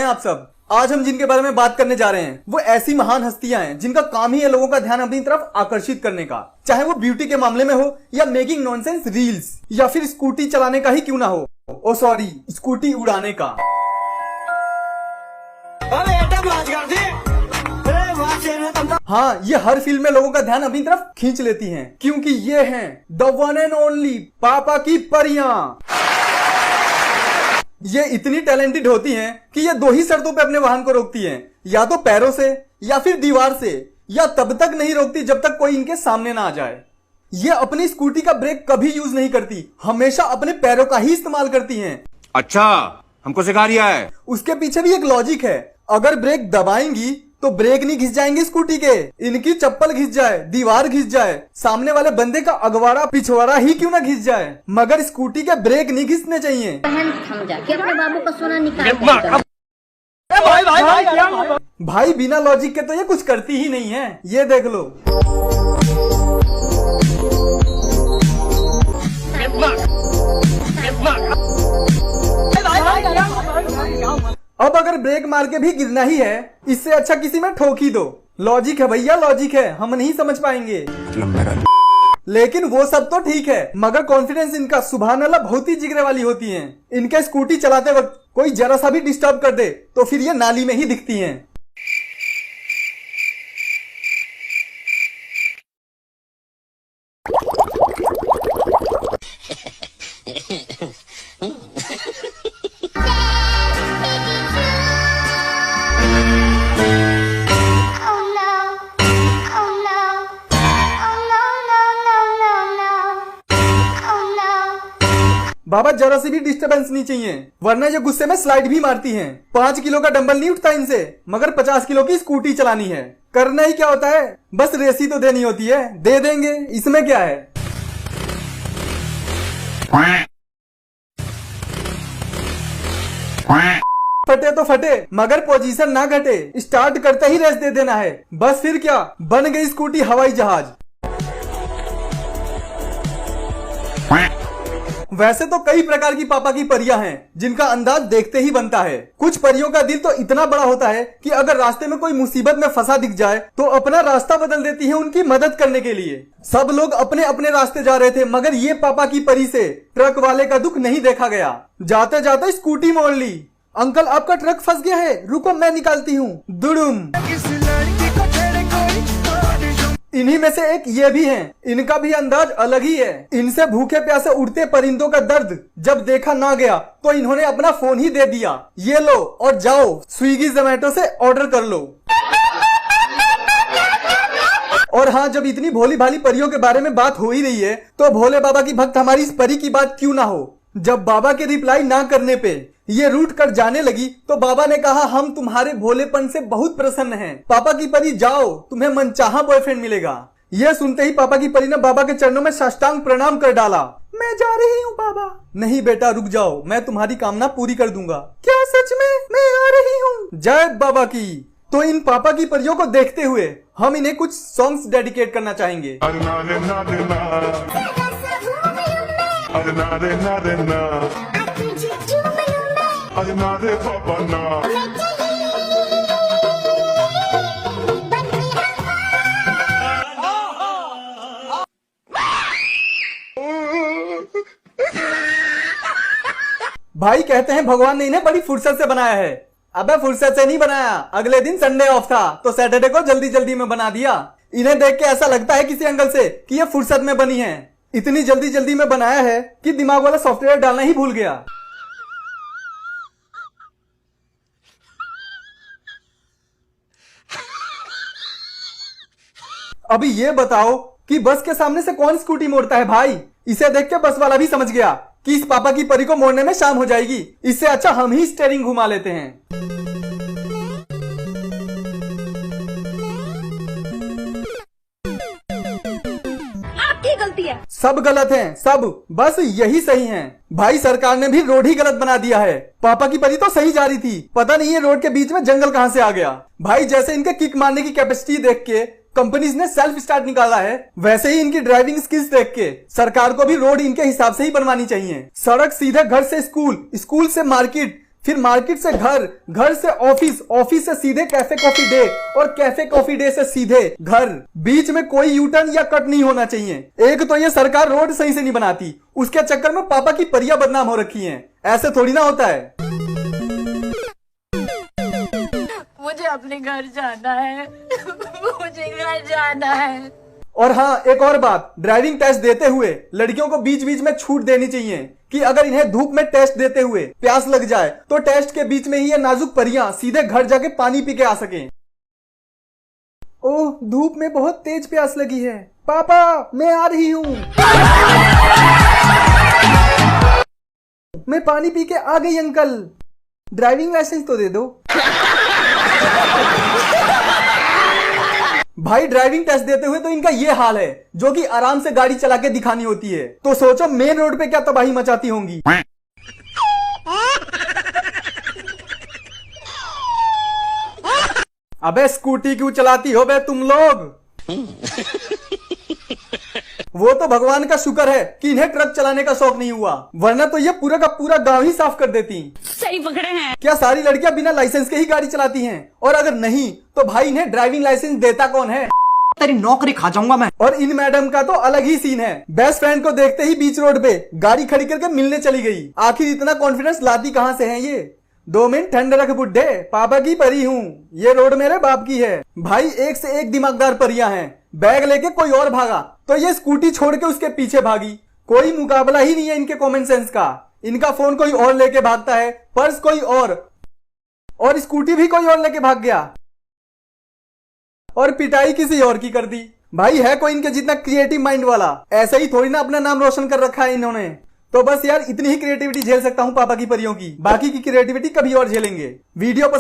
आप सब, आज हम जिनके बारे में बात करने जा रहे हैं वो ऐसी महान हस्तियां हैं जिनका काम ही है लोगों का ध्यान अपनी तरफ आकर्षित करने का। चाहे वो ब्यूटी के मामले में हो या मेकिंग नॉनसेंस रील्स या फिर स्कूटी चलाने का ही क्यों ना हो, ओ सॉरी स्कूटी उड़ाने का। हाँ, ये हर फील्ड में लोगों का ध्यान अपनी तरफ खींच लेती हैं क्योंकि ये हैं द वन एंड ओनली पापा की परियां। ये इतनी टैलेंटेड होती हैं कि ये दो ही शर्तों पे अपने वाहन को रोकती हैं, या तो पैरों से या फिर दीवार से, या तब तक नहीं रोकती जब तक कोई इनके सामने ना आ जाए। ये अपनी स्कूटी का ब्रेक कभी यूज नहीं करती, हमेशा अपने पैरों का ही इस्तेमाल करती हैं। अच्छा, हमको सिखा रिया है। उसके पीछे भी एक लॉजिक है, अगर ब्रेक दबाएंगी तो ब्रेक नहीं घिस जाएंगे स्कूटी के, इनकी चप्पल घिस जाए, दीवार घिस जाए, सामने वाले बंदे का अगवाड़ा पिछवाड़ा ही क्यों ना घिस जाए, मगर स्कूटी के ब्रेक नहीं घिसने चाहिए। अपने बाबू का सोना निकाल भाई बिना लॉजिक के तो ये कुछ करती ही नहीं है, ये देख लो। अब अगर ब्रेक मार के भी गिरना ही है, इससे अच्छा किसी में ठोक ही दो। लॉजिक है भैया, लॉजिक है, हम नहीं समझ पाएंगे। लेकिन वो सब तो ठीक है, मगर कॉन्फिडेंस इनका सुभान अल्लाह बहुत ही जिगरे वाली होती हैं। इनके स्कूटी चलाते वक्त कोई जरा सा भी डिस्टर्ब कर दे तो फिर ये नाली में ही दिखती हैं। बाबा जरा सी भी डिस्टरबेंस नहीं चाहिए, वरना ये गुस्से में स्लाइड भी मारती हैं। 5 किलो का डंबल नहीं उठता इनसे, मगर 50 किलो की स्कूटी चलानी है। करना ही क्या होता है, बस रेसी तो देनी होती है, दे देंगे, इसमें क्या है। फटे तो फटे, मगर पोजीशन ना घटे, स्टार्ट करते ही रेस दे देना है, बस फिर क्या, बन गई स्कूटी हवाई जहाज। वैसे तो कई प्रकार की पापा की परियां हैं जिनका अंदाज देखते ही बनता है। कुछ परियों का दिल तो इतना बड़ा होता है कि अगर रास्ते में कोई मुसीबत में फंसा दिख जाए तो अपना रास्ता बदल देती है उनकी मदद करने के लिए। सब लोग अपने अपने रास्ते जा रहे थे, मगर ये पापा की परी से ट्रक वाले का दुख नहीं देखा गया। जाते जाते स्कूटी मोड़ ली, अंकल आपका ट्रक फंस गया है, रुको मैं निकालती हूँ, दुडुम। इन्हीं में से एक ये भी हैं, इनका भी अंदाज अलग ही है। इनसे भूखे प्यासे उड़ते परिंदों का दर्द जब देखा ना गया तो इन्होंने अपना फोन ही दे दिया, ये लो और जाओ स्विगी जोमेटो से ऑर्डर कर लो। और हाँ, जब इतनी भोली भाली परियों के बारे में बात हो ही रही है तो भोले बाबा की भक्त हमारी इस परी की बात क्यों ना हो। जब बाबा के रिप्लाई ना करने पे ये रूठ कर जाने लगी तो बाबा ने कहा, हम तुम्हारे भोलेपन से बहुत प्रसन्न हैं, पापा की परी जाओ, तुम्हें मनचाहा बॉयफ्रेंड मिलेगा। यह सुनते ही पापा की परी ने बाबा के चरणों में साष्टांग प्रणाम कर डाला। मैं जा रही हूँ बाबा। नहीं बेटा रुक जाओ, मैं तुम्हारी कामना पूरी कर दूंगा। क्या सच में? मैं आ रही हूँ। जय बाबा की। तो इन पापा की परियों को देखते हुए हम इन्हें कुछ सॉन्ग्स डेडिकेट करना चाहेंगे। भाई कहते हैं भगवान ने इन्हें बड़ी फुर्सत से बनाया है। अबे फुर्सत से नहीं बनाया, अगले दिन संडे ऑफ था तो सैटरडे को जल्दी जल्दी में बना दिया। इन्हें देख के ऐसा लगता है किसी एंगल से कि ये फुर्सत में बनी है। इतनी जल्दी जल्दी में बनाया है कि दिमाग वाला सॉफ्टवेयर डालना ही भूल गया। अभी ये बताओ कि बस के सामने से कौन स्कूटी मोड़ता है भाई। इसे देख के बस वाला भी समझ गया कि इस पापा की परी को मोड़ने में शाम हो जाएगी, इससे अच्छा हम ही स्टीयरिंग घुमा लेते हैं। आपकी गलती है। सब गलत हैं, सब, बस यही सही हैं। भाई सरकार ने भी रोड ही गलत बना दिया है। पापा की परी तो सही जा रही थी, पता नहीं ये रोड के बीच में जंगल कहां से आ गया। भाई जैसे इनके किक मारने की कैपेसिटी देख के कंपनीज ने सेल्फ स्टार्ट निकाला है, वैसे ही इनकी ड्राइविंग स्किल्स देख के सरकार को भी रोड इनके हिसाब से ही बनवानी चाहिए। सड़क सीधे घर से स्कूल, स्कूल से मार्केट, फिर मार्केट से घर, घर से ऑफिस, ऑफिस से सीधे कैफे कॉफी डे और कैफे कॉफी डे से सीधे घर। बीच में कोई यूटर्न या कट नहीं होना चाहिए। एक तो ये सरकार रोड सही से नहीं बनाती, उसके चक्कर में पापा की परियां बदनाम हो रखी हैं। ऐसे थोड़ी ना होता है। मुझे अपने घर जाना है। मुझे घर जाना है। और हाँ, एक और बात, ड्राइविंग टेस्ट देते हुए लड़कियों को बीच बीच में छूट देनी चाहिए कि अगर इन्हें धूप में टेस्ट देते हुए प्यास लग जाए तो टेस्ट के बीच में ही ये नाजुक परियां सीधे घर जाके पानी पी के आ सकें। ओह, धूप में बहुत तेज प्यास लगी है। पापा, मैं आ रही हूँ। मैं पानी पी के आ गई अंकल। ड्राइविंग लाइसेंस तो दे दो। भाई, ड्राइविंग टेस्ट देते हुए तो इनका ये हाल है, जो कि आराम से गाड़ी चला के दिखानी होती है। तो सोचो मेन रोड पे क्या तबाही मचाती होंगी। अबे स्कूटी क्यों चलाती हो बे तुम लोग? वो तो भगवान का शुक्र है कि इन्हें ट्रक चलाने का शौक नहीं हुआ, वरना तो ये पूरा का पूरा गांव ही साफ कर देती। सही पकड़े हैं। क्या सारी लड़कियां बिना लाइसेंस के ही गाड़ी चलाती हैं? और अगर नहीं तो भाई इन्हें ड्राइविंग लाइसेंस देता कौन है? तेरी नौकरी खा जाऊंगा मैं। और इन मैडम का तो अलग ही सीन है। बेस्ट फ्रेंड को देखते ही बीच रोड पे गाड़ी खड़ी करके मिलने चली गई। आखिर इतना कॉन्फिडेंस लाती कहां से है ये? 2 मिनट ठंड रख बुड्ढे, पापा की परी हूँ, ये रोड मेरे बाप की है। भाई, एक से एक दिमागदार परियां हैं। बैग लेके कोई और भागा तो ये स्कूटी छोड़ के उसके पीछे भागी। कोई मुकाबला ही नहीं है इनके कॉमन सेंस का। इनका फोन कोई और लेके भागता है, पर्स कोई और स्कूटी भी कोई और लेके भाग गया, और पिटाई किसी और की कर दी। भाई, है कोई इनके जितना क्रिएटिव माइंड वाला? ऐसे ही थोड़ी ना अपना नाम रोशन कर रखा है इन्होंने। तो बस यार, इतनी ही क्रिएटिविटी झेल सकता हूँ पापा की परियों की। बाकी की क्रिएटिविटी कभी और झेलेंगे। वीडियो पसंद